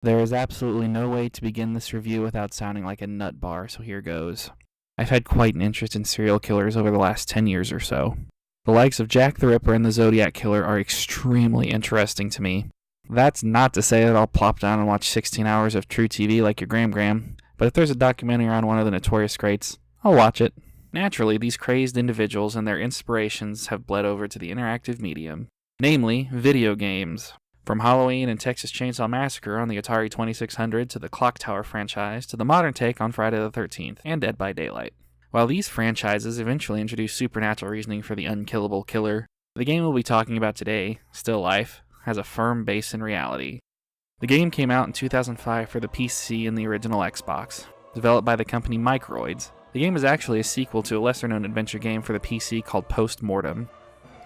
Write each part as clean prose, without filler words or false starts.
There is absolutely no way to begin this review without sounding like a nut bar, so here goes. I've had quite an interest in serial killers over the last 10 years or so. The likes of Jack the Ripper and the Zodiac Killer are extremely interesting to me. That's not to say that I'll plop down and watch 16 hours of true TV like your Gram, but if there's a documentary on one of the notorious greats, I'll watch it. Naturally, these crazed individuals and their inspirations have bled over to the interactive medium, namely video games. From Halloween and Texas Chainsaw Massacre on the Atari 2600 to the Clock Tower franchise to the modern take on Friday the 13th and Dead by Daylight. While these franchises eventually introduced supernatural reasoning for the unkillable killer, the game we'll be talking about today, Still Life, has a firm base in reality. The game came out in 2005 for the PC and the original Xbox. Developed by the company Microids, the game is actually a sequel to a lesser-known adventure game for the PC called Post Mortem.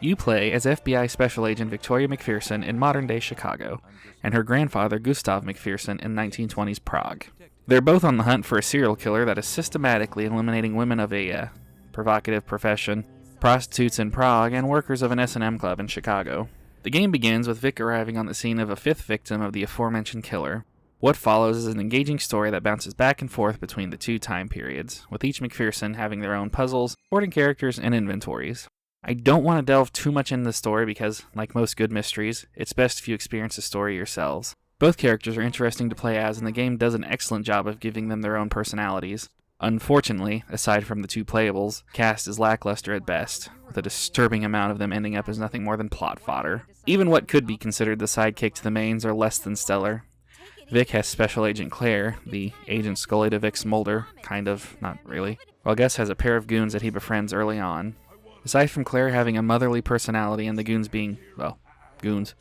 You play as FBI Special Agent Victoria McPherson in modern-day Chicago, and her grandfather Gustav McPherson in 1920s Prague. They're both on the hunt for a serial killer that is systematically eliminating women of a provocative profession, prostitutes in Prague, and workers of an S&M club in Chicago. The game begins with Vic arriving on the scene of a fifth victim of the aforementioned killer. What follows is an engaging story that bounces back and forth between the two time periods, with each McPherson having their own puzzles, supporting characters, and inventories. I don't want to delve too much into the story because, like most good mysteries, it's best if you experience the story yourselves. Both characters are interesting to play as, and the game does an excellent job of giving them their own personalities. Unfortunately, aside from the two playables, the cast is lackluster at best, with a disturbing amount of them ending up as nothing more than plot fodder. Even what could be considered the sidekick to the mains are less than stellar. Vic has Special Agent Claire, the Agent Scully to Vic's Mulder, kind of, not really, while Gus has a pair of goons that he befriends early on. Aside from Claire having a motherly personality and the goons being, well, goons,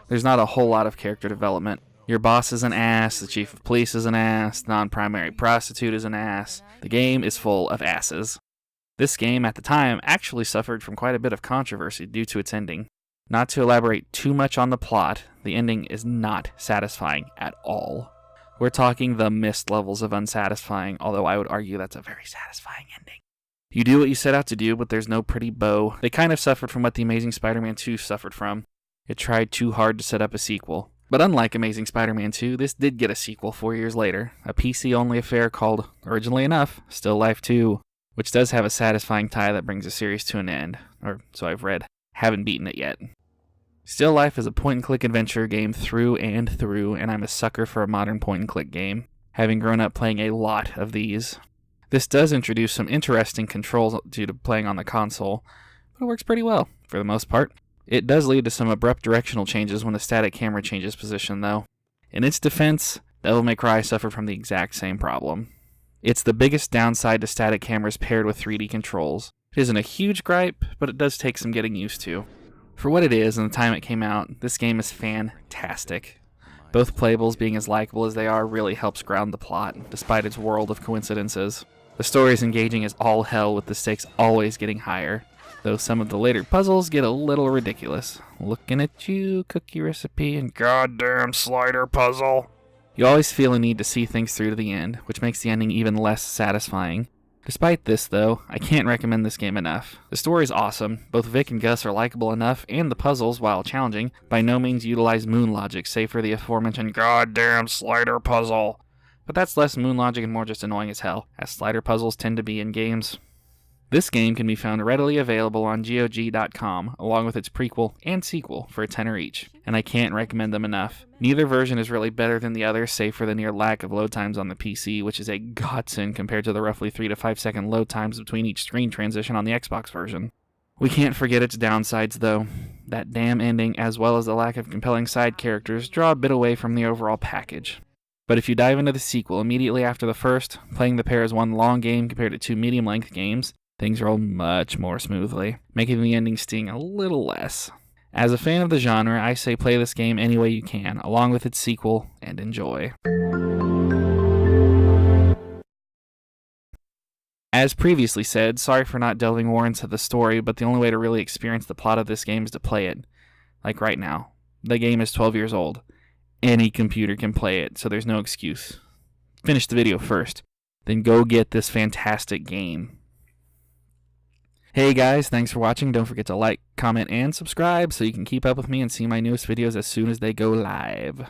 there's not a whole lot of character development. Your boss is an ass, the chief of police is an ass, non-primary prostitute is an ass. The game is full of asses. This game, at the time, actually suffered from quite a bit of controversy due to its ending. Not to elaborate too much on the plot, the ending is not satisfying at all. We're talking the mist levels of unsatisfying, although I would argue that's a very satisfying ending. You do what you set out to do, but there's no pretty bow. They kind of suffered from what The Amazing Spider-Man 2 suffered from. It tried too hard to set up a sequel. But unlike Amazing Spider-Man 2, this did get a sequel 4 years later, a PC-only affair called, originally enough, Still Life 2, which does have a satisfying tie that brings the series to an end, or so I've read. Haven't beaten it yet. Still Life is a point-and-click adventure game through and through, and I'm a sucker for a modern point-and-click game, having grown up playing a lot of these. This does introduce some interesting controls due to playing on the console, but it works pretty well, for the most part. It does lead to some abrupt directional changes when the static camera changes position, though. In its defense, Devil May Cry suffered from the exact same problem. It's the biggest downside to static cameras paired with 3D controls. It isn't a huge gripe, but it does take some getting used to. For what it is and the time it came out, this game is fantastic. Both playables being as likable as they are really helps ground the plot, despite its world of coincidences. The story is engaging as all hell, with the stakes always getting higher, though some of the later puzzles get a little ridiculous. Looking at you, cookie recipe, and goddamn slider puzzle. You always feel a need to see things through to the end, which makes the ending even less satisfying. Despite this, though, I can't recommend this game enough. The story is awesome, both Vic and Gus are likable enough, and the puzzles, while challenging, by no means utilize moon logic, save for the aforementioned goddamn slider puzzle. But that's less moon logic and more just annoying as hell, as slider puzzles tend to be in games. This game can be found readily available on GOG.com, along with its prequel and sequel for $10 each, and I can't recommend them enough. Neither version is really better than the other, save for the near lack of load times on the PC, which is a godsend compared to the roughly 3 to 5 second load times between each screen transition on the Xbox version. We can't forget its downsides, though. That damn ending, as well as the lack of compelling side characters, draw a bit away from the overall package. But if you dive into the sequel immediately after the first, playing the pair as one long game compared to 2 medium-length games, things roll much more smoothly, making the ending sting a little less. As a fan of the genre, I say play this game any way you can, along with its sequel, and enjoy. As previously said, sorry for not delving more into the story, but the only way to really experience the plot of this game is to play it. Like right now. The game is 12 years old. Any computer can play it, so there's no excuse. Finish the video first, then go get this fantastic game. Hey guys, thanks for watching. Don't forget to like, comment, and subscribe so you can keep up with me and see my newest videos as soon as they go live.